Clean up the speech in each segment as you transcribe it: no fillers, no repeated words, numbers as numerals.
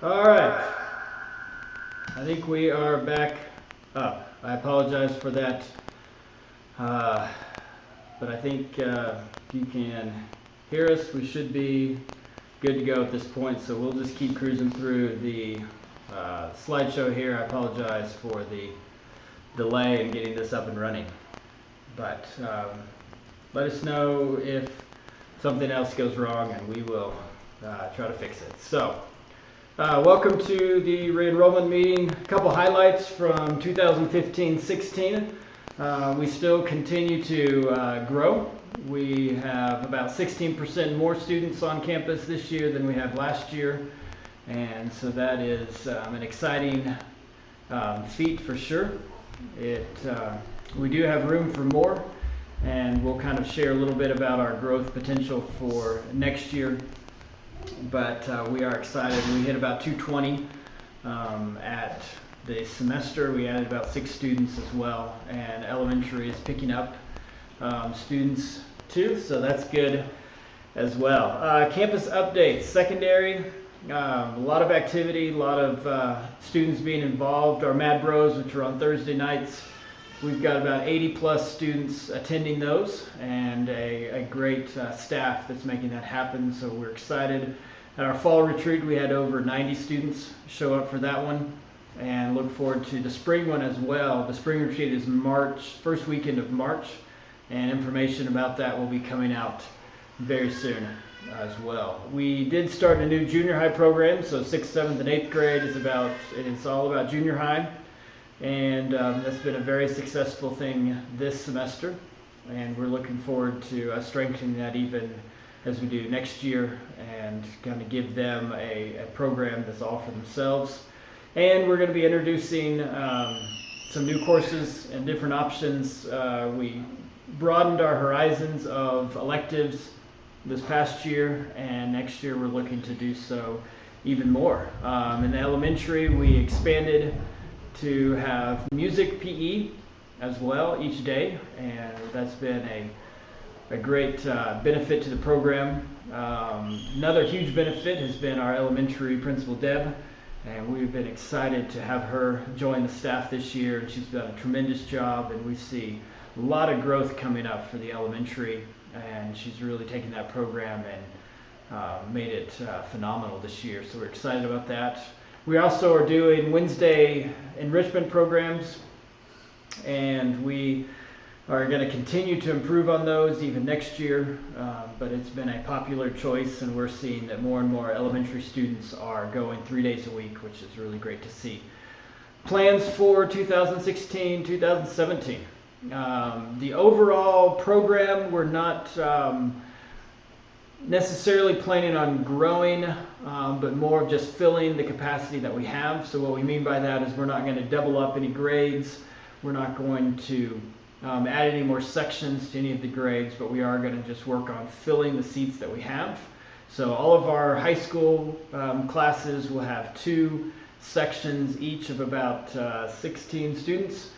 All right, I think we are back up. I apologize for that, but I think if you can hear us, we should be good to go at this point. So we'll just keep cruising through the slideshow here. I apologize for the delay in getting this up and running, but let us know if something else goes wrong and we will try to fix it. So. Welcome to the Re-Enrollment Meeting. A couple highlights from 2015-16. We still continue to grow. We have about 16% more students on campus this year than we had last year. And so that is an exciting feat for sure. We do have room for more, and we'll kind of share a little bit about our growth potential for next year. But we are excited. We hit about 220 at the semester. We added about 6 students as well, and elementary is picking up students too, so that's good as well. Campus updates, secondary, a lot of activity, a lot of students being involved. Our Mad Bros, which are on Thursday nights, we've got about 80 plus students attending those, and a great staff that's making that happen, so we're excited. At our fall retreat, we had over 90 students show up for that one, and look forward to the spring one as well. The spring retreat is first weekend of March, and information about that will be coming out very soon as well. We did start a new junior high program, so 6th, 7th, and 8th grade it's all about junior high. And that's been a very successful thing this semester, and we're looking forward to strengthening that even as we do next year, and kind of give them a program that's all for themselves. And we're going to be introducing some new courses and different options. We broadened our horizons of electives this past year, and next year we're looking to do so even more. In the elementary, we expanded to have music PE as well each day, and that's been a great benefit to the program. Another huge benefit has been our elementary principal, Deb, and we've been excited to have her join the staff this year, and she's done a tremendous job, and we see a lot of growth coming up for the elementary, and she's really taken that program and made it phenomenal this year, so we're excited about that. We also are doing Wednesday enrichment programs, and we are going to continue to improve on those even next year, but it's been a popular choice, and we're seeing that more and more elementary students are going 3 days a week, which is really great to see. Plans for 2016, 2017. The overall program, we're not necessarily planning on growing, but more of just filling the capacity that we have. So what we mean by that is we're not going to double up any grades. We're not going to add any more sections to any of the grades, but we are going to just work on filling the seats that we have. So all of our high school classes will have 2 sections each of about 16 students.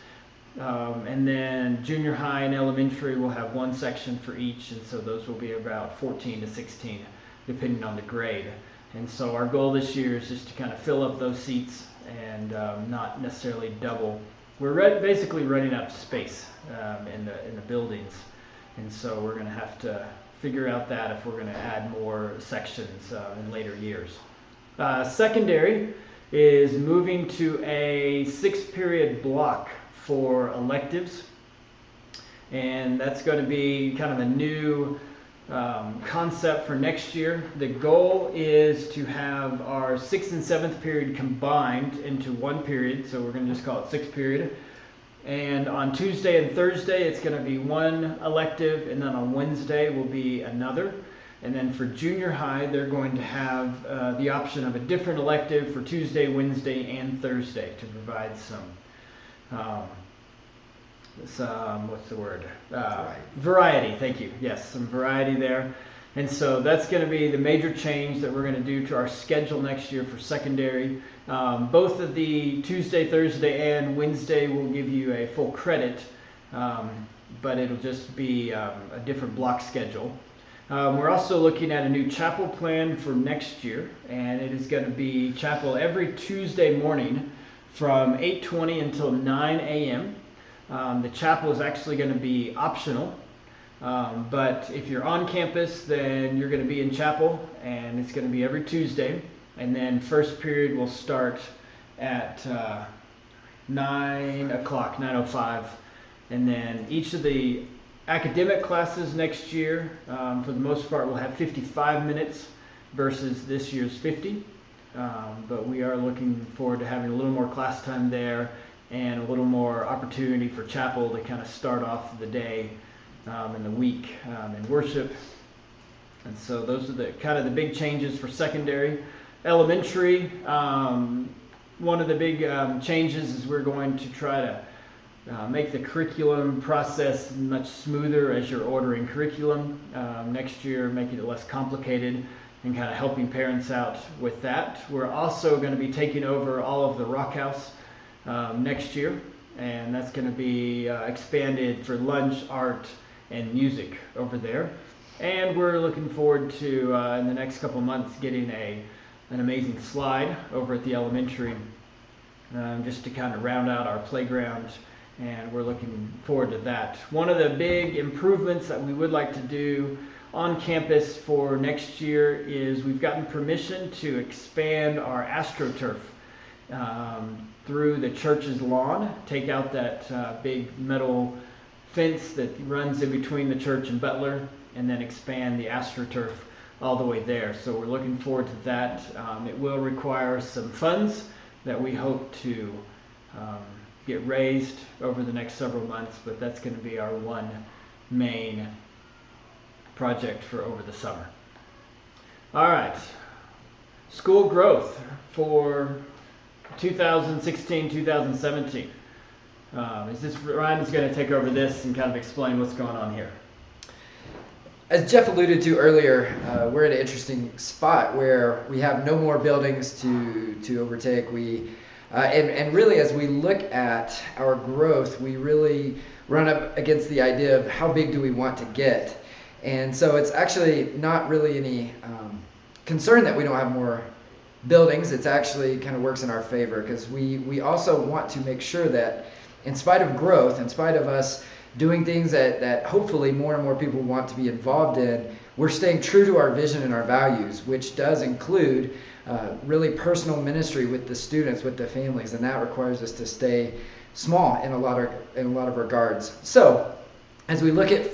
And then junior high and elementary will have 1 section for each, and so those will be about 14 to 16 depending on the grade. And so our goal this year is just to kind of fill up those seats and not necessarily double. We're basically running out of space in the buildings, and so we're going to have to figure out that if we're going to add more sections in later years. Secondary is moving to a 6-period block for electives, and that's going to be kind of a new concept for next year. The goal is to have our 6th and 7th period combined into 1 period, so we're going to just call it 6th period. And on Tuesday and Thursday it's going to be 1 elective, and then on Wednesday will be another. And then for junior high, they're going to have the option of a different elective for Tuesday, Wednesday, and Thursday to provide some what's the word? Variety. Thank you. Yes, some variety there. And so that's going to be the major change that we're going to do to our schedule next year for secondary. Both of the Tuesday, Thursday, and Wednesday will give you a full credit, but it'll just be a different block schedule. We're also looking at a new chapel plan for next year, and it is going to be chapel every Tuesday morning from 8:20 until 9 a.m. The chapel is actually going to be optional, but if you're on campus, then you're going to be in chapel, and it's going to be every Tuesday. And then first period will start at 9 o'clock, 9:05, and then each of the academic classes next year, for the most part, will have 55 minutes versus this year's 50. But we are looking forward to having a little more class time there and a little more opportunity for chapel to kind of start off the day and the week in worship. And so those are the kind of the big changes for secondary. Elementary, one of the big changes is we're going to try to make the curriculum process much smoother as you're ordering curriculum next year, making it less complicated and kind of helping parents out with that. We're also going to be taking over all of the Rock House next year, and that's going to be expanded for lunch, art, and music over there. And we're looking forward to, in the next couple months, getting an amazing slide over at the elementary just to kind of round out our playground, and we're looking forward to that. One of the big improvements that we would like to do on campus for next year is we've gotten permission to expand our AstroTurf through the church's lawn, take out that big metal fence that runs in between the church and Butler, and then expand the AstroTurf all the way there. So we're looking forward to that. It will require some funds that we hope to get raised over the next several months, but that's going to be our one main project for over the summer. All right, school growth for 2016-2017. Ryan is going to take over this and kind of explain what's going on here. As Jeff alluded to earlier, we're at an interesting spot where we have no more buildings to overtake. And really, as we look at our growth, we really run up against the idea of how big do we want to get. And so it's actually not really any concern that we don't have more buildings. It's actually kind of works in our favor, because we also want to make sure that in spite of growth, in spite of us doing things that hopefully more and more people want to be involved in, we're staying true to our vision and our values, which does include really personal ministry with the students, with the families, and that requires us to stay small in a lot of regards. So as we look at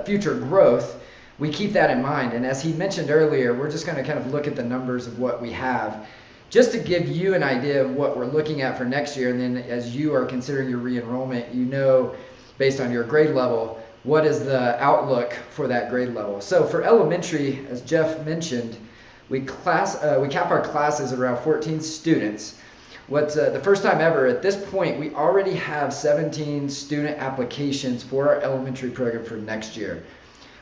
future growth, we keep that in mind. And as he mentioned earlier, we're just going to kind of look at the numbers of what we have, just to give you an idea of what we're looking at for next year. And then as you are considering your re-enrollment, you know, based on your grade level, what is the outlook for that grade level. So for elementary, as Jeff mentioned, we cap our classes at around 14 students. What's the first time ever, at this point, we already have 17 student applications for our elementary program for next year.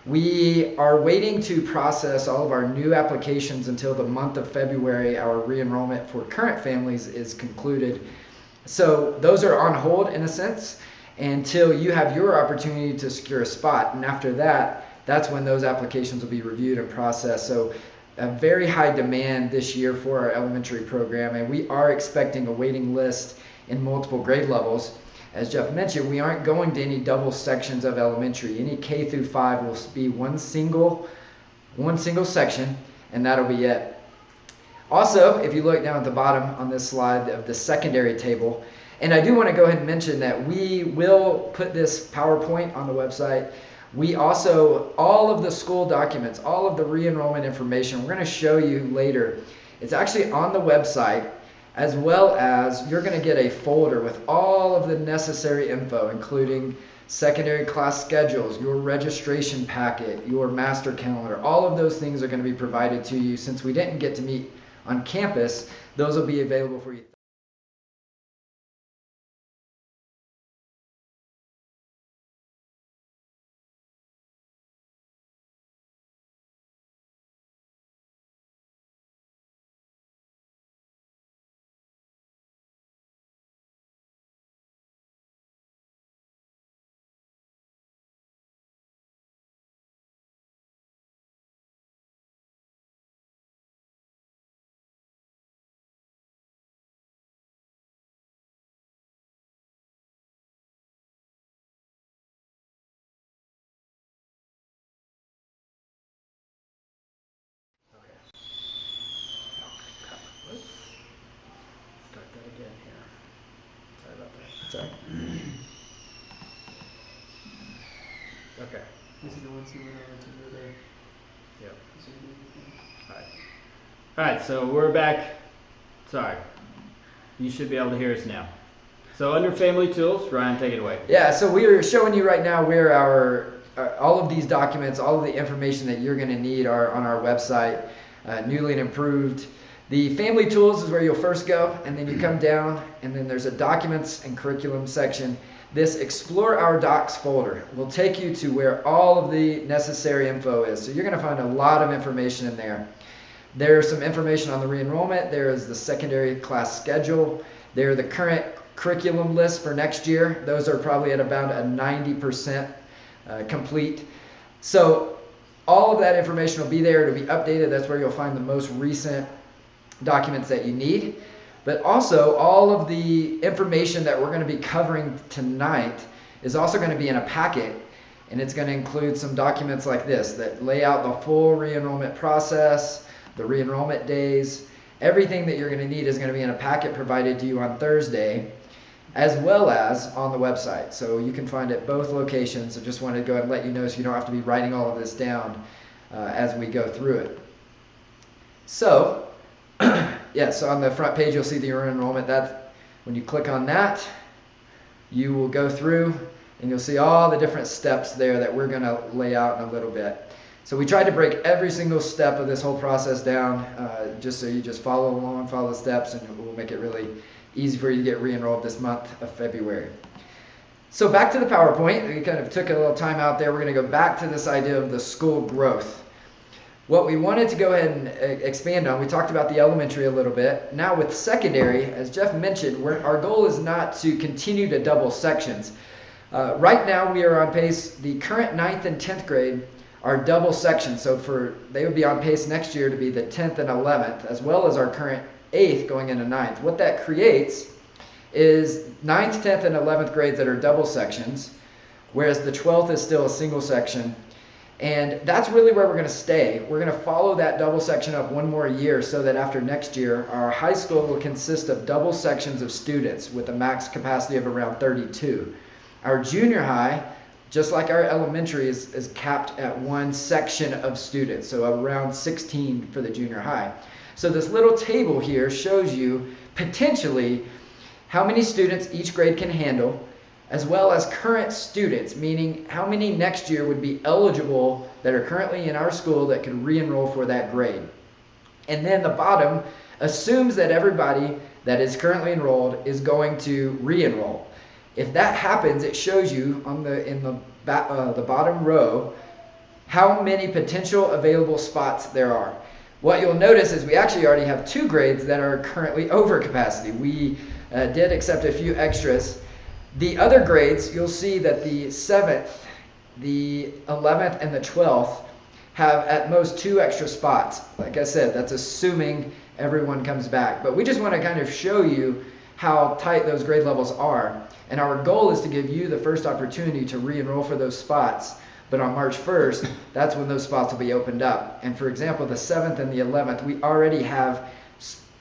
We are waiting to process all of our new applications until the month of February. Our re-enrollment for current families is concluded. So those are on hold in a sense until you have your opportunity to secure a spot. And after that, that's when those applications will be reviewed and processed. So a very high demand this year for our elementary program, and we are expecting a waiting list in multiple grade levels. As Jeff mentioned, we aren't going to any double sections of elementary. Any K through 5 will be one single section, and that'll be it. Also, if you look down at the bottom on this slide of the secondary table, and I do want to go ahead and mention that we will put this PowerPoint on the website. We also, all of the school documents, all of the re-enrollment information, we're going to show you later. It's actually on the website, as well as you're going to get a folder with all of the necessary info, including secondary class schedules, your registration packet, your master calendar. All of those things are going to be provided to you. Since we didn't get to meet on campus, those will be available for you. Sorry. Okay. This is the ones who went over to the other. Yep. So you do Alright. Alright, so we're back. Sorry. You should be able to hear us now. So under Family Tools, Ryan, take it away. Yeah, so we are showing you right now where our all of these documents, all of the information that you're going to need are on our website, newly and improved. The Family Tools is where you'll first go, and then you come down, and then there's a Documents and Curriculum section. This Explore Our Docs folder will take you to where all of the necessary info is. So you're going to find a lot of information in there. There's some information on the re-enrollment. There is the secondary class schedule. There are the current curriculum lists for next year. Those are probably at about a 90% complete. So all of that information will be there to be updated. That's where you'll find the most recent documents that you need. But also all of the information that we're going to be covering tonight is also going to be in a packet, and it's going to include some documents like this that lay out the full re-enrollment process, the re-enrollment days. Everything that you're going to need is going to be in a packet provided to you on Thursday, as well as on the website. So you can find it both locations. I just wanted to go ahead and let you know so you don't have to be writing all of this down as we go through it. So, yeah, so on the front page you'll see the enrollment. That when you click on that, you will go through and you'll see all the different steps there that we're going to lay out in a little bit. So we tried to break every single step of this whole process down just so you just follow along, follow the steps, and it will make it really easy for you to get re-enrolled this month of February. So back to the PowerPoint. We kind of took a little time out there. We're going to go back to this idea of the school growth. What we wanted to go ahead and expand on, we talked about the elementary a little bit. Now with secondary, as Jeff mentioned, our goal is not to continue to double sections. Right now we are on pace, the current 9th and 10th grade are double sections. So they would be on pace next year to be the 10th and 11th, as well as our current 8th going into 9th. What that creates is 9th, 10th, and 11th grades that are double sections, whereas the 12th is still a single section. And that's really where we're going to stay. We're going to follow that double section up one more year so that after next year, our high school will consist of double sections of students with a max capacity of around 32. Our junior high, just like our elementary, is capped at one section of students, so around 16 for the junior high. So this little table here shows you potentially how many students each grade can handle, as well as current students, meaning how many next year would be eligible that are currently in our school that could re-enroll for that grade. And then the bottom assumes that everybody that is currently enrolled is going to re-enroll. If that happens, it shows you in the bottom row how many potential available spots there are. What you'll notice is we actually already have 2 grades that are currently over capacity. We did accept a few extras. The other grades, you'll see that the 7th, the 11th, and the 12th have at most 2 extra spots. Like I said, that's assuming everyone comes back. But we just want to kind of show you how tight those grade levels are. And our goal is to give you the first opportunity to re-enroll for those spots. But on March 1st, that's when those spots will be opened up. And for example, the 7th and the 11th, we already have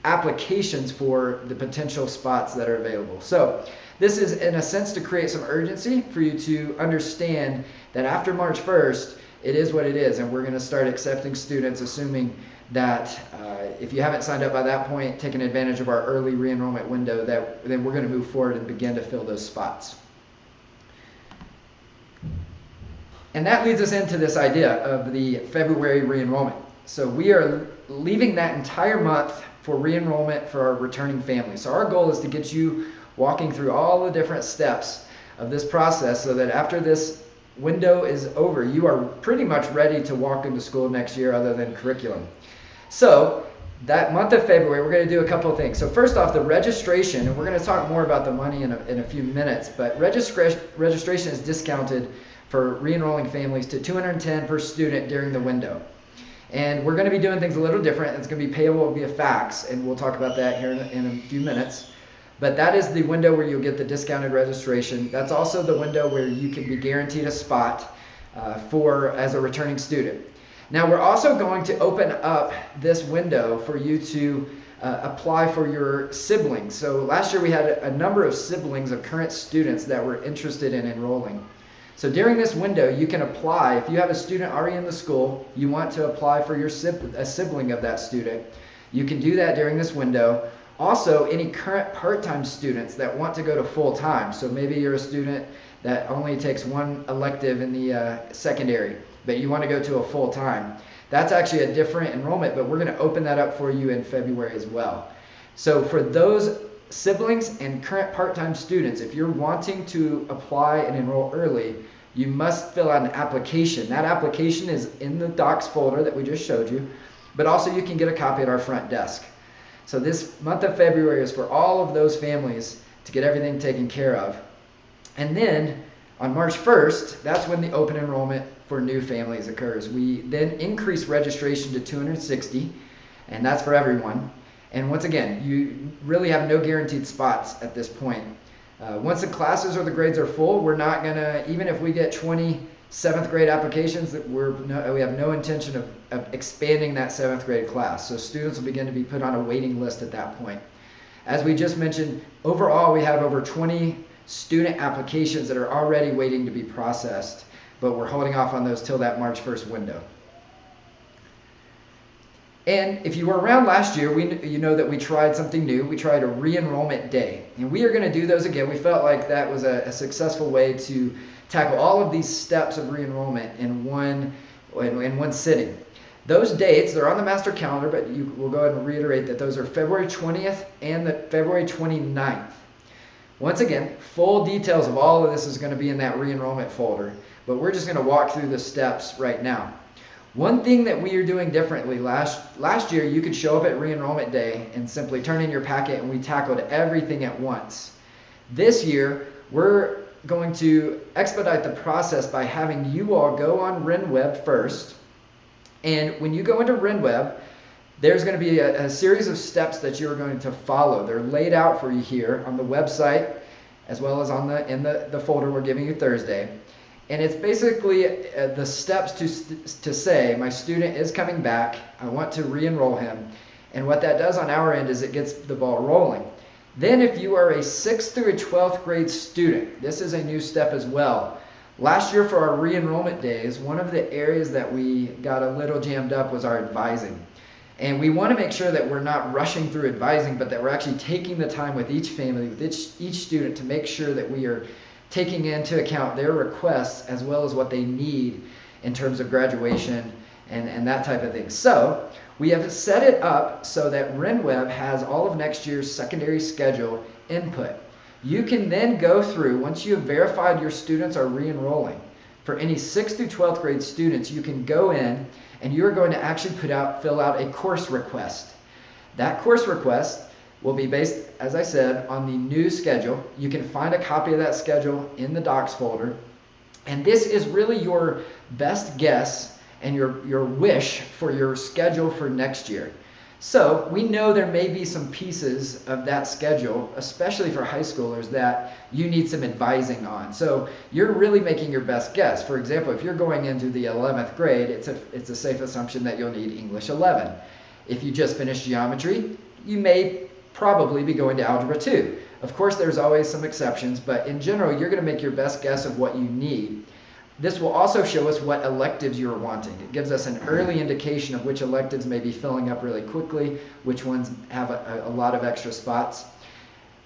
applications for the potential spots that are available. So this is in a sense to create some urgency for you to understand that after March 1st, it is what it is. And we're going to start accepting students, assuming that if you haven't signed up by that point, taking advantage of our early re-enrollment window, then we're going to move forward and begin to fill those spots. And that leads us into this idea of the February re-enrollment. So we are leaving that entire month for re-enrollment for our returning families. So our goal is to get you walking through all the different steps of this process so that after this window is over, you are pretty much ready to walk into school next year other than curriculum. So that month of February, we're going to do a couple of things. So first off, the registration, and we're going to talk more about the money in a few minutes, but registration is discounted for re-enrolling families to $210 per student during the window. And we're going to be doing things a little different. It's going to be payable via fax, and we'll talk about that here in a few minutes. But that is the window where you'll get the discounted registration. That's also the window where you can be guaranteed a spot as a returning student. Now we're also going to open up this window for you to apply for your siblings. So last year we had a number of siblings of current students that were interested in enrolling. So during this window, you can apply. If you have a student already in the school, you want to apply for a sibling of that student, you can do that during this window. Also, any current part-time students that want to go to full-time. So maybe you're a student that only takes one elective in the secondary, but you want to go to a full-time. That's actually a different enrollment, but we're going to open that up for you in February as well. So for those siblings and current part-time students, if you're wanting to apply and enroll early, you must fill out an application. That application is in the docs folder that we just showed you, but also you can get a copy at our front desk. So this month of February is for all of those families to get everything taken care of. And then on March 1st, that's when the open enrollment for new families occurs. We then increase registration to 260, and that's for everyone. And once again, you really have no guaranteed spots at this point. Once the classes or the grades are full, we're not gonna, even if we get 20 7th grade applications, we have no intention of expanding that 7th grade class. So students will begin to be put on a waiting list at that point. As we just mentioned, overall we have over 20 student applications that are already waiting to be processed, but we're holding off on those till that March 1st window. And if you were around last year, you know that we tried something new. We tried a re-enrollment day. And we are going to do those again. We felt like that was a successful way to tackle all of these steps of re-enrollment in one sitting. Those dates, they're on the master calendar, but we'll go ahead and reiterate that those are February 20th and the February 29th. Once again, full details of all of this is going to be in that re-enrollment folder, but we're just going to walk through the steps right now. One thing that we are doing differently, last year you could show up at re-enrollment day and simply turn in your packet and we tackled everything at once. This year we're going to expedite the process by having you all go on RenWeb first. And when you go into RenWeb, there's going to be a series of steps that you're going to follow. They're laid out for you here on the website as well as in the folder we're giving you Thursday. And it's basically the steps to say, my student is coming back, I want to re-enroll him. And what that does on our end is it gets the ball rolling. Then if you are a 6th through a 12th grade student, this is a new step as well. Last year for our re-enrollment days, one of the areas that we got a little jammed up was our advising. And we want to make sure that we're not rushing through advising, but that we're actually taking the time with each family, with each student to make sure that we are taking into account their requests as well as what they need in terms of graduation and that type of thing. So we have set it up so that RenWeb has all of next year's secondary schedule input. You can then go through, once you have verified your students are re-enrolling, for any 6th through 12th grade students, you can go in and you're going to actually fill out a course request. That course request will be based, as I said, on the new schedule. You can find a copy of that schedule in the docs folder. And this is really your best guess and your wish for your schedule for next year. So we know there may be some pieces of that schedule, especially for high schoolers, that you need some advising on. So you're really making your best guess. For example, if you're going into the 11th grade, it's a safe assumption that you'll need English 11. If you just finished geometry, you may probably be going to Algebra 2. Of course, there's always some exceptions, but in general, you're going to make your best guess of what you need. This will also show us what electives you're wanting. It gives us an early indication of which electives may be filling up really quickly, which ones have a lot of extra spots.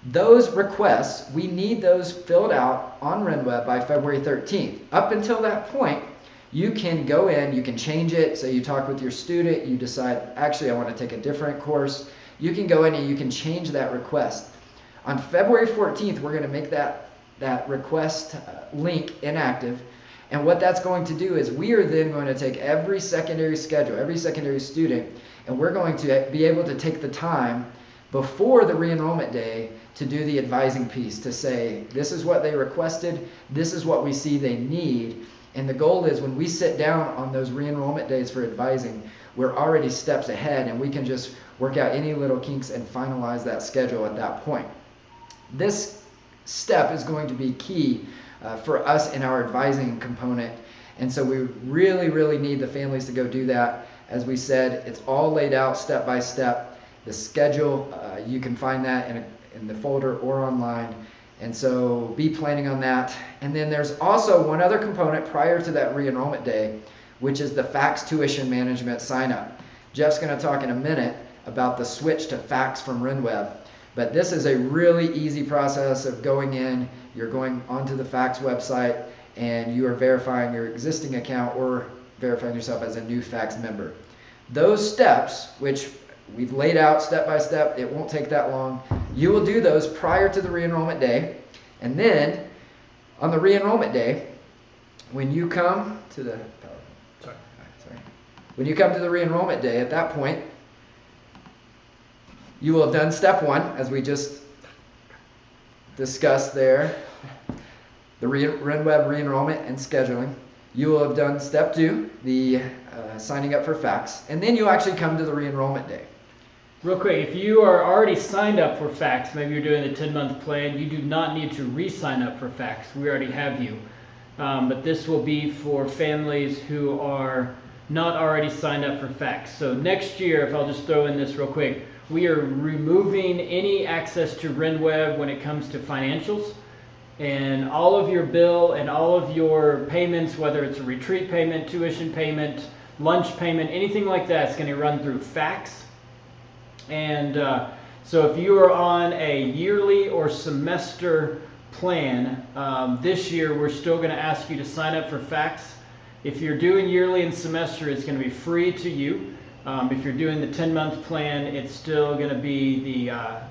Those requests, we need those filled out on RenWeb by February 13th. Up until that point, you can go in, you can change it. Say you talk with your student, you decide, actually I want to take a different course. You can go in and you can change that request. On February 14th, we're going to make that request link inactive. And what that's going to do is we are then going to take every secondary schedule, every secondary student, and we're going to be able to take the time before the re-enrollment day to do the advising piece, to say, this is what they requested, this is what we see they need. And the goal is when we sit down on those re-enrollment days for advising, we're already steps ahead and we can just work out any little kinks and finalize that schedule at that point. This step is going to be key for us in our advising component, and so we really need the families to go do that. As we said, it's all laid out step by step, the schedule. You can find that in the folder or online. And so be planning on that. And then there's also one other component prior to that re-enrollment day, which is the FACS tuition management sign up. Jeff's going to talk in a minute about the switch to FACS from RenWeb. But this is a really easy process of going in. You're going onto the FACS website and you are verifying your existing account or verifying yourself as a new FACS member. Those steps, which we've laid out step by step, it won't take that long. You will do those prior to the re-enrollment day. And then on the re-enrollment day, when you come to the when you come to the re-enrollment day, at that point, you will have done step 1, as we just discussed there, the RenWeb re-enrollment and scheduling. You will have done step 2, the signing up for FACS, and then you'll actually come to the re-enrollment day. Real quick, if you are already signed up for FACS, maybe you're doing the 10-month plan, you do not need to re-sign up for FACS. We already have you. But this will be for families who are not already signed up for FACS. So next year, if I'll just throw in this real quick, we are removing any access to RenWeb when it comes to financials. And all of your bill and all of your payments, whether it's a retreat payment, tuition payment, lunch payment, anything like that, is going to run through FACS. And so if you are on a yearly or semester plan, this year we're still going to ask you to sign up for FACS. If you're doing yearly and semester, it's going to be free to you. If you're doing the 10-month plan, it's still going to be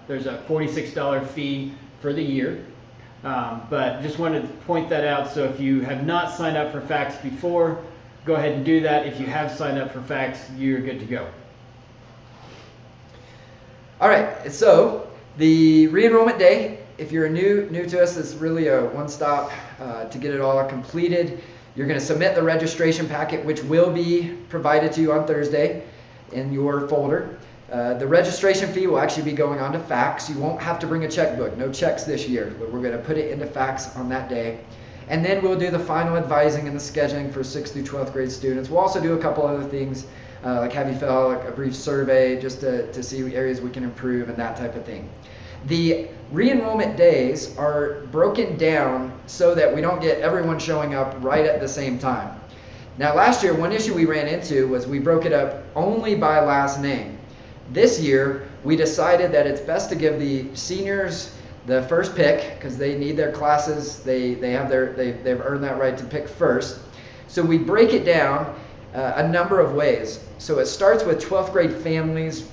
there's a $46 fee for the year. But just wanted to point that out. So if you have not signed up for FACS before, go ahead and do that. If you have signed up for FACS, you're good to go. All right, so the re-enrollment day, if you're new to us, it's really a one-stop to get it all completed. You're going to submit the registration packet, which will be provided to you on Thursday in your folder. The registration fee will actually be going on to FACS. You won't have to bring a checkbook. No checks this year, but we're going to put it into FACS on that day. And then we'll do the final advising and the scheduling for 6th through 12th grade students. We'll also do a couple other things, like have you fill out a brief survey just to see areas we can improve and that type of thing. The re-enrollment days are broken down so that we don't get everyone showing up right at the same time. Now last year, one issue we ran into was we broke it up only by last name. This year, we decided that it's best to give the seniors the first pick because they need their classes. They've earned that right to pick first. So we break it down a number of ways. So it starts with 12th grade families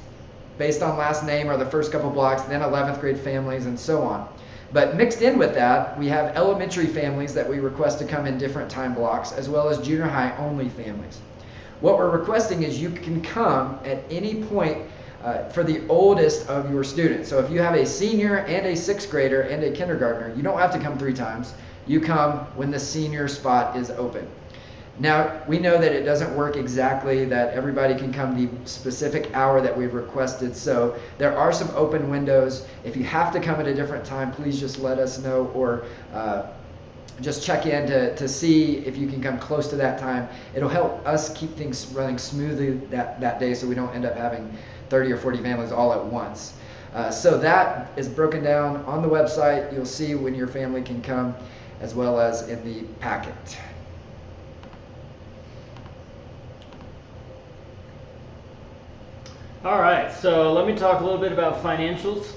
based on last name or the first couple blocks, then 11th grade families and so on. But mixed in with that, we have elementary families that we request to come in different time blocks, as well as junior high only families. What we're requesting is you can come at any point for the oldest of your students. So if you have a senior and a 6th grader and a kindergartner, you don't have to come 3 times. You come when the senior spot is open. Now, we know that it doesn't work exactly, that everybody can come the specific hour that we've requested, so there are some open windows. If you have to come at a different time, please just let us know, or just check in to see if you can come close to that time. It'll help us keep things running smoothly that day so we don't end up having 30 or 40 families all at once. So that is broken down on the website. You'll see when your family can come, as well as in the packet. All right, so let me talk a little bit about financials.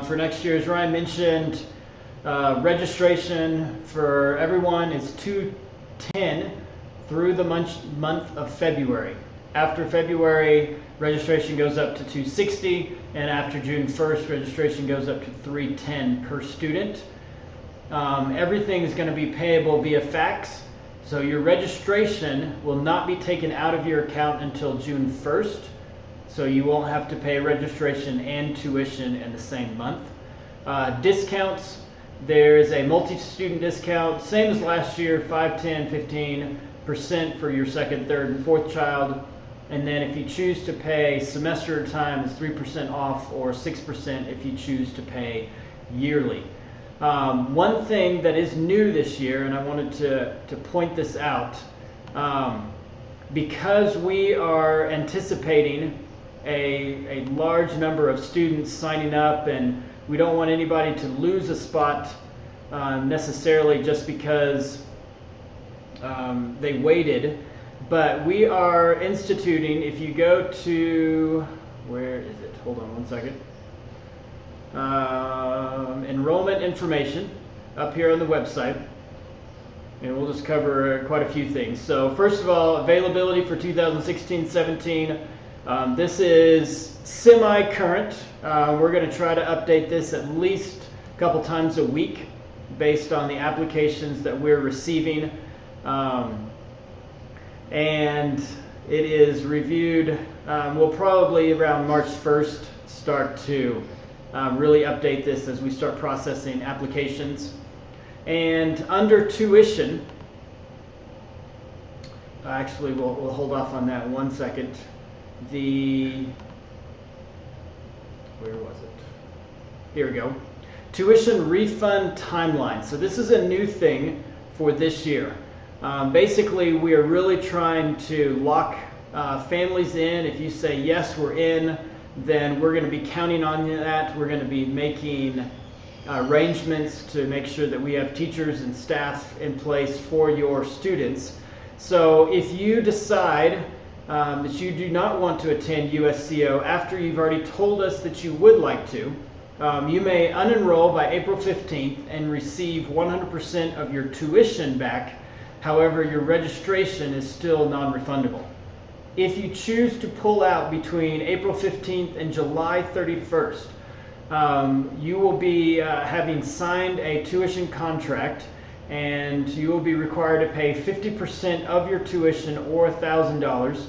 For next year, as Ryan mentioned, registration for everyone is $210 through the month of February. After February, registration goes up to $260, and after June 1st, registration goes up to $310 per student. Everything is going to be payable via fax, so your registration will not be taken out of your account until June 1st. So you won't have to pay registration and tuition in the same month. Discounts, there's a multi-student discount, same as last year, 5, 10, 15% for your 2nd, 3rd, and 4th child. And then if you choose to pay semester at a time, it's 3% off, or 6% if you choose to pay yearly. One thing that is new this year, and I wanted to point this out, because we are anticipating a large number of students signing up, and we don't want anybody to lose a spot necessarily just because they waited. But we are instituting, if you go to, where is it? Hold on one second. Enrollment information up here on the website. And we'll just cover quite a few things. So first of all, availability for 2016-17. This is semi-current. We're going to try to update this at least a couple times a week based on the applications that we're receiving. And it is reviewed, we'll probably around March 1st start to really update this as we start processing applications. And under tuition, actually we'll hold off on that 1 second. Where was it? Here we go. Tuition refund timeline. So this is a new thing for this year. Basically, we are really trying to lock families in. If you say yes, we're in, then we're going to be counting on that. We're going to be making arrangements to make sure that we have teachers and staff in place for your students. So if you decide that you do not want to attend USCO after you've already told us that you would like to, you may unenroll by April 15th and receive 100% of your tuition back. However, your registration is still non-refundable. If you choose to pull out between April 15th and July 31st, you will be having signed a tuition contract, and you will be required to pay 50% of your tuition or $1,000,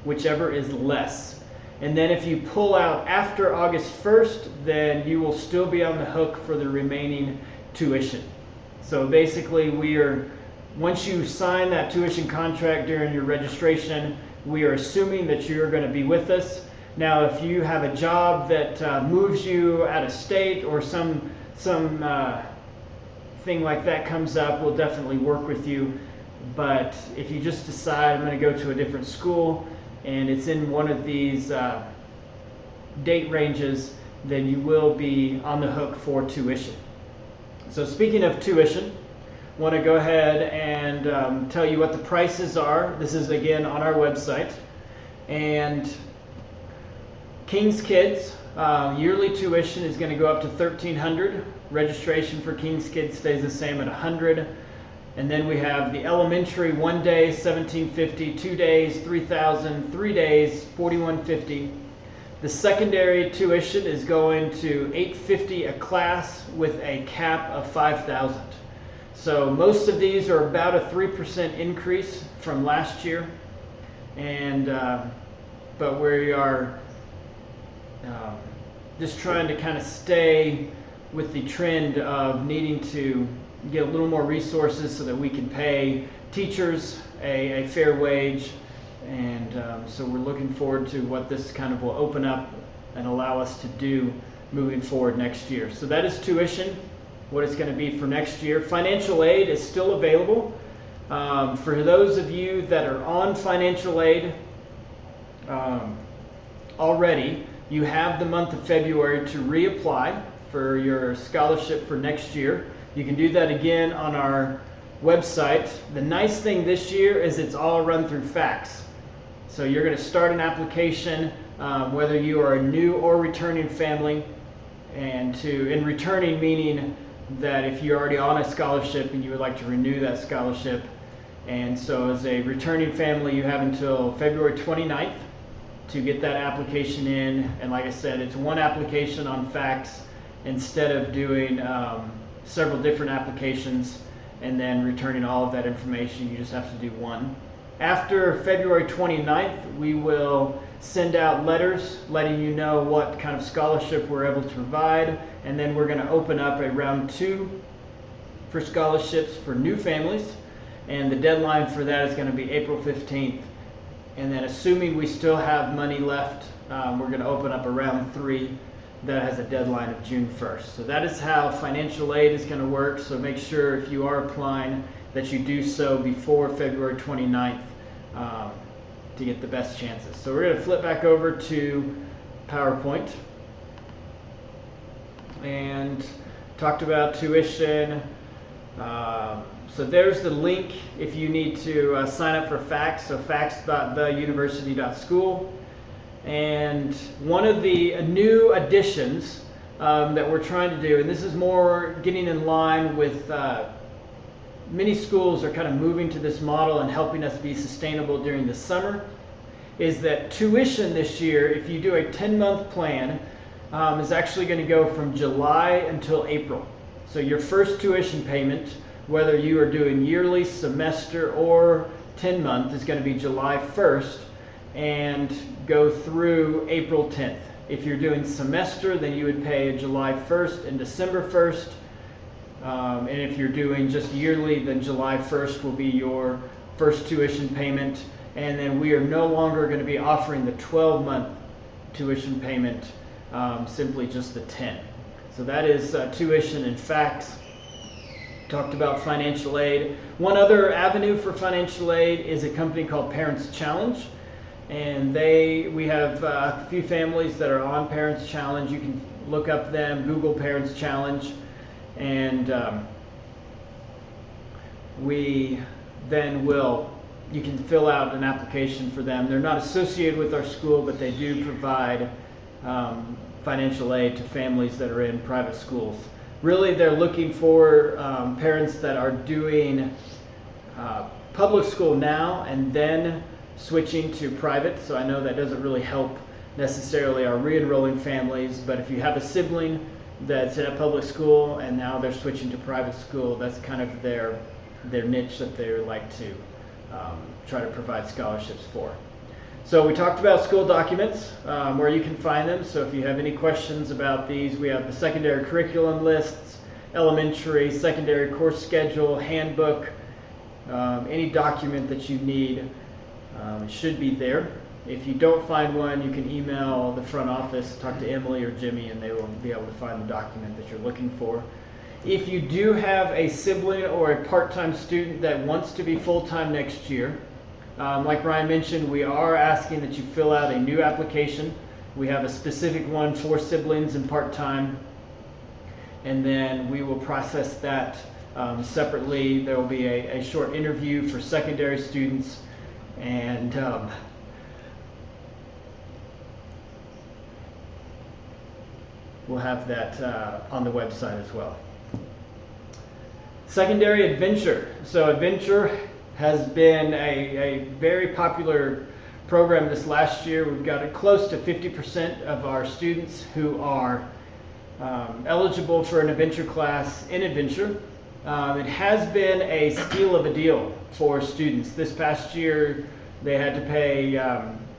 whichever is less. And then if you pull out after August 1st, then you will still be on the hook for the remaining tuition. So basically, once you sign that tuition contract during your registration, we are assuming that you're going to be with us. Now, if you have a job that moves you out of state or some thing like that comes up, we'll definitely work with you. But if you just decide I'm going to go to a different school and it's in one of these date ranges, then you will be on the hook for tuition. So speaking of tuition, I want to go ahead and tell you what the prices are. This is again on our website. And King's Kids, yearly tuition is going to go up to $1,300. Registration for King's Kids stays the same at $100. And then we have the elementary 1 day, $1,750, 2 days, $3,000, 3 days, $4,150. The secondary tuition is going to $850 a class with a cap of $5,000. So most of these are about a 3% increase from last year, and but we are just trying to kind of stay with the trend of needing to get a little more resources so that we can pay teachers a fair wage, and so we're looking forward to what this kind of will open up and allow us to do moving forward next year. So that is tuition, what it's going to be for next year. Financial aid is still available. For those of you that are on financial aid already, you have the month of February to reapply for your scholarship for next year. You can do that again on our website. The nice thing this year is it's all run through fax. So you're going to start an application, whether you are a new or returning family, and in returning meaning that if you're already on a scholarship and you would like to renew that scholarship. And so as a returning family, you have until February 29th to get that application in. And like I said, it's one application on fax instead of doing several different applications and then returning all of that information. You just have to do one. After February 29th, we will send out letters letting you know what kind of scholarship we're able to provide, and then we're going to open up a round 2 for scholarships for new families, and the deadline for that is going to be April 15th. And then assuming we still have money left, we're going to open up a round 3 that has a deadline of June 1st. So that is how financial aid is going to work. So make sure if you are applying that you do so before February 29th to get the best chances. So we're going to flip back over to PowerPoint and talked about tuition. So there's the link if you need to sign up for FACS, so facs.theuniversity.school. And one of the new additions that we're trying to do, and this is more getting in line with many schools are kind of moving to this model and helping us be sustainable during the summer, is that tuition this year, if you do a 10-month plan, is actually going to go from July until April. So your first tuition payment, whether you are doing yearly, semester, or 10-month, is going to be July 1st and go through April 10th. If you're doing semester, then you would pay July 1st and December 1st. And if you're doing just yearly, then July 1st will be your first tuition payment. And then we are no longer going to be offering the 12-month tuition payment, simply just the 10. So that is tuition and FACS. Talked about financial aid. One other avenue for financial aid is a company called Parents Challenge. And we have a few families that are on Parents Challenge. You can look up them, Google Parents Challenge. And we then you can fill out an application for them. They're not associated with our school, but they do provide financial aid to families that are in private schools. Really, they're looking for parents that are doing public school now and then switching to private. So I know that doesn't really help necessarily our re-enrolling families, but if you have a sibling that's in a public school and now they're switching to private school, that's kind of their niche that they like to try to provide scholarships for. So we talked about school documents, where you can find them. So if you have any questions about these, we have the secondary curriculum lists, elementary, secondary course schedule, handbook, any document that you need should be there. If you don't find one, you can email the front office, talk to Emily or Jimmy, and they will be able to find the document that you're looking for. If you do have a sibling or a part-time student that wants to be full-time next year, like Ryan mentioned, we are asking that you fill out a new application. We have a specific one for siblings and part-time, and then we will process that separately. There will be a short interview for secondary students, and we'll have that on the website as well. Secondary Adventure. So Adventure has been a very popular program this last year. We've got close to 50% of our students who are eligible for an adventure class in Adventure. It has been a steal of a deal for students. This past year they had to pay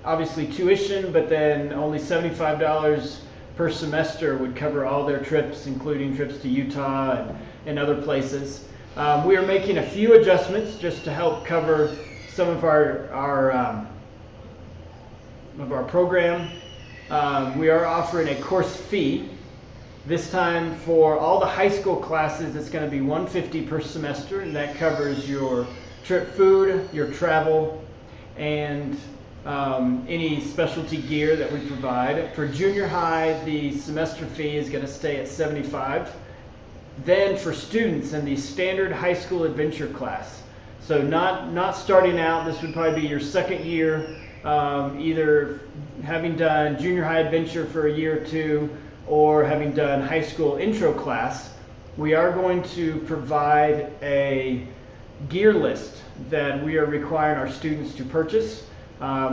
obviously tuition, but then only $75 per semester would cover all their trips, including trips to Utah and other places. We are making a few adjustments just to help cover some of our program. We are offering a course fee. This time for all the high school classes, it's going to be $150 per semester, and that covers your trip food, your travel, and any specialty gear that we provide. For junior high, the semester fee is going to stay at $75. Then for students in the standard high school adventure class, so not starting out, this would probably be your second year, either having done junior high adventure for a year or two, or having done high school intro class, we are going to provide a gear list that we are requiring our students to purchase.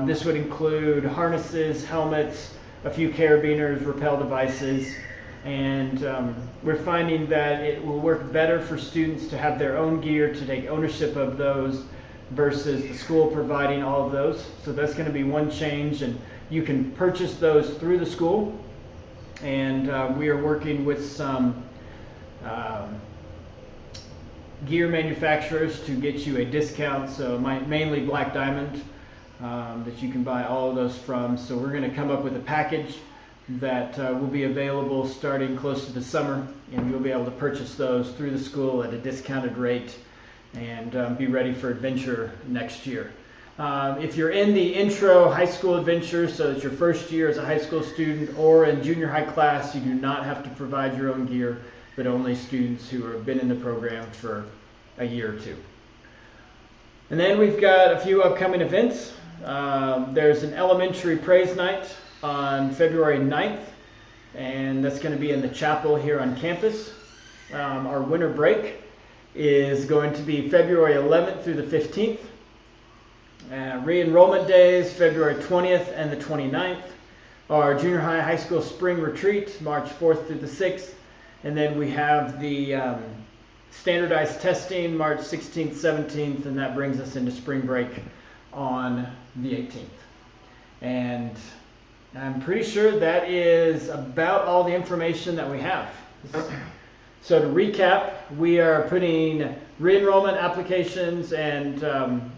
This would include harnesses, helmets, a few carabiners, rappel devices, and we're finding that it will work better for students to have their own gear, to take ownership of those, versus the school providing all of those. So that's going to be one change, and you can purchase those through the school. And we are working with some gear manufacturers to get you a discount, so mainly Black Diamond, that you can buy all of those from. So we're going to come up with a package that will be available starting close to the summer, and you'll be able to purchase those through the school at a discounted rate and be ready for adventure next year. If you're in the intro high school adventure, so it's your first year as a high school student, or in junior high class, you do not have to provide your own gear, but only students who have been in the program for a year or two. And then we've got a few upcoming events. There's an elementary praise night on February 9th, and that's going to be in the chapel here on campus. Our winter break is going to be February 11th through the 15th. Re-enrollment days, February 20th and the 29th. Our junior high, high school spring retreat, March 4th through the 6th. And then we have the standardized testing, March 16th, 17th, and that brings us into spring break on the 18th. And I'm pretty sure that is about all the information that we have. So to recap, we are putting re-enrollment applications and,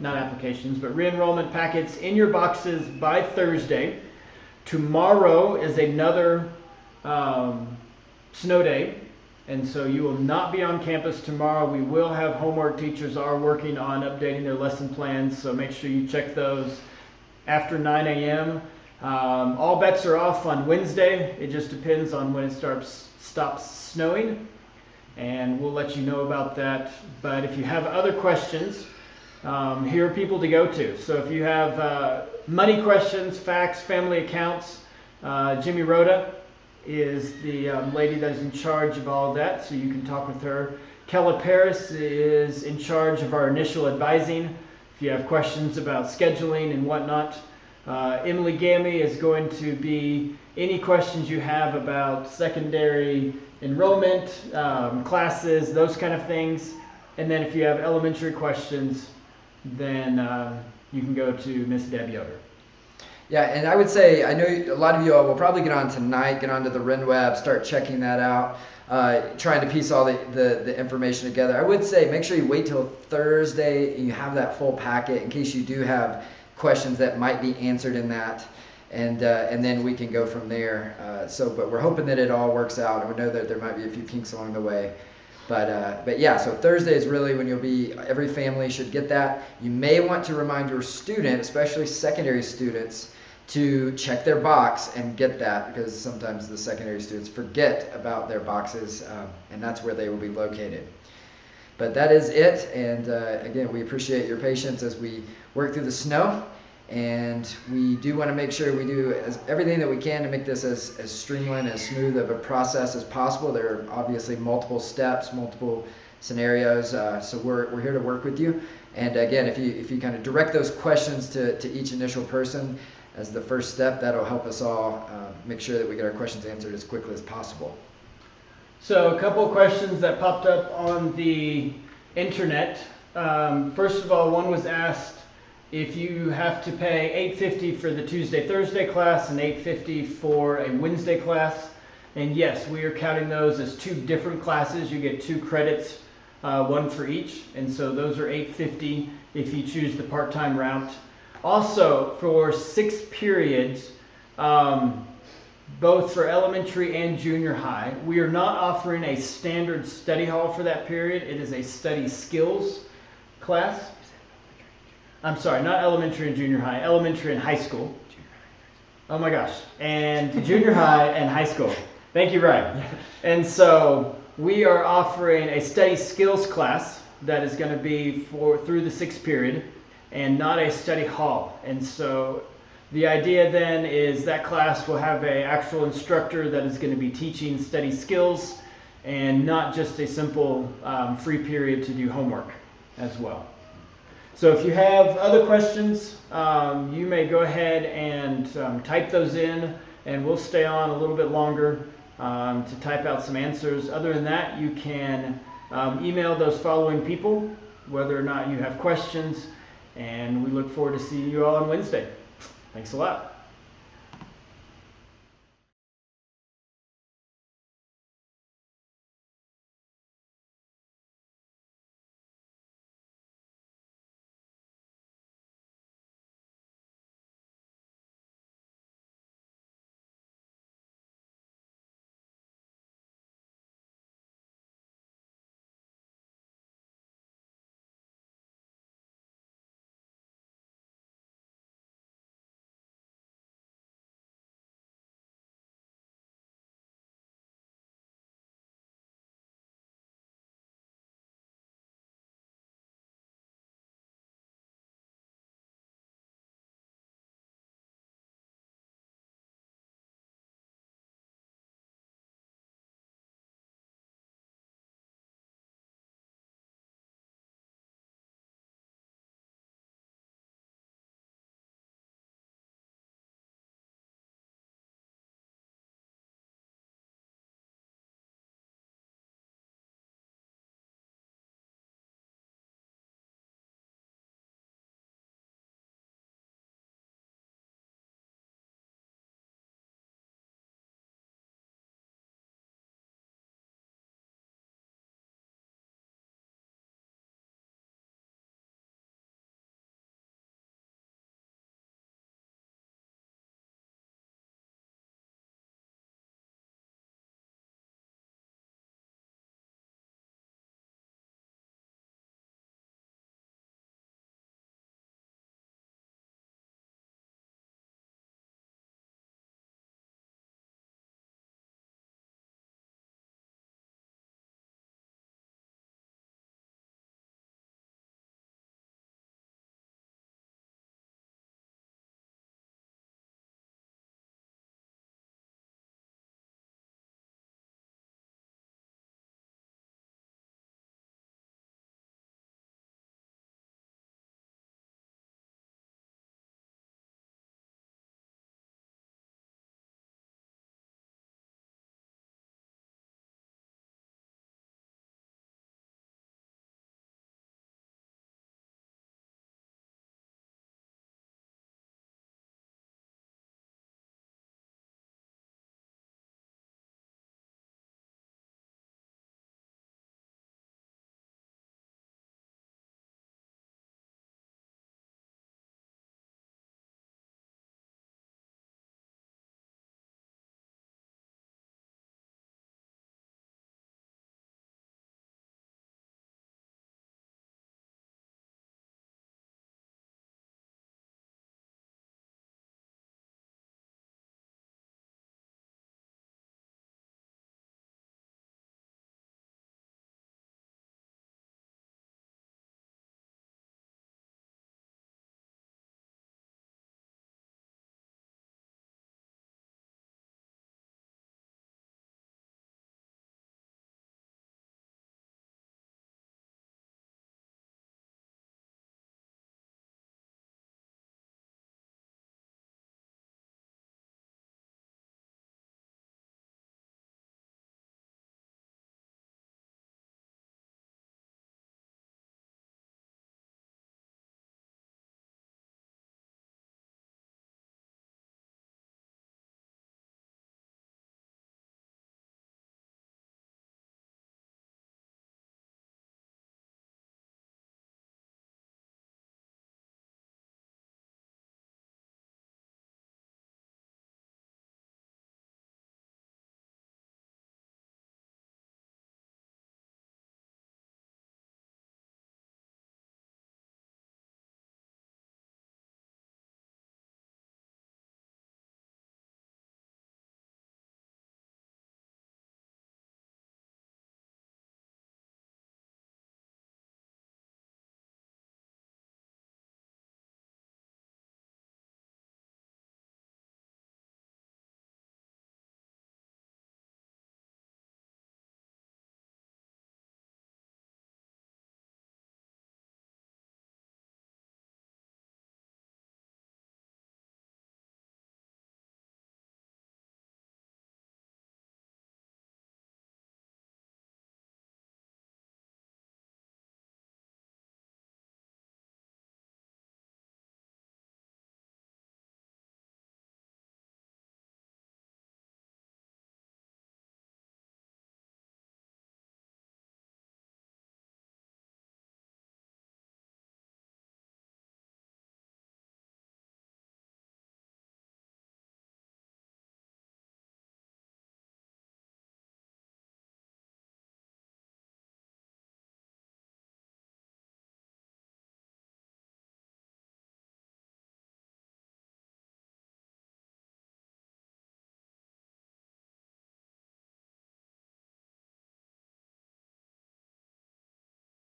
not applications, but re-enrollment packets in your boxes by Thursday. Tomorrow is another snow day, and so you will not be on campus tomorrow. We will have homework. Teachers are working on updating their lesson plans, so make sure you check those after 9 a.m. All bets are off on Wednesday. It just depends on when it stops snowing, and we'll let you know about that. But if you have other questions, here are people to go to. So if you have money questions, facts, family accounts, Jimmy Rhoda is the lady that is in charge of all of that, so you can talk with her. Kella Paris is in charge of our initial advising. If you have questions about scheduling and whatnot, Emily Gammy is going to be any questions you have about secondary enrollment, classes, those kind of things. And then if you have elementary questions, then you can go to Miss Debbie Yoder. Yeah, and I would say, I know a lot of you all will probably get on tonight, get onto the RenWeb, start checking that out, trying to piece all the information together. I would say make sure you wait till Thursday and you have that full packet in case you do have questions that might be answered in that, and then we can go from there. But we're hoping that it all works out, and we know that there might be a few kinks along the way. But yeah, so Thursday is really when every family should get that. You may want to remind your student, especially secondary students, to check their box and get that, because sometimes the secondary students forget about their boxes, and that's where they will be located. But that is it, and again, we appreciate your patience as we work through the snow, and we do want to make sure we do everything that we can to make this as streamlined and smooth of a process as possible. There are obviously multiple steps, multiple scenarios, so we're here to work with you. And again, if you kind of direct those questions to each initial person as the first step, that'll help us all make sure that we get our questions answered as quickly as possible. So a couple of questions that popped up on the internet. First of all, one was asked if you have to pay $8.50 for the Tuesday-Thursday class and $8.50 for a Wednesday class. And yes, we are counting those as two different classes. You get 2 credits, one for each. And so those are $8.50 if you choose the part-time route. Also, for 6 periods, both for elementary and junior high, we are not offering a standard study hall for that period. It is a study skills class. I'm sorry, not elementary and junior high, elementary and high school. Oh my gosh, and junior high and high school. Thank you, Ryan. And so we are offering a study skills class that is going to be through the 6th period, and not a study hall. And so the idea then is that class will have an actual instructor that is going to be teaching study skills, and not just a simple free period to do homework as well. So if you have other questions, you may go ahead and type those in, and we'll stay on a little bit longer to type out some answers. Other than that, you can email those following people, whether or not you have questions, and we look forward to seeing you all on Wednesday. Thanks a lot.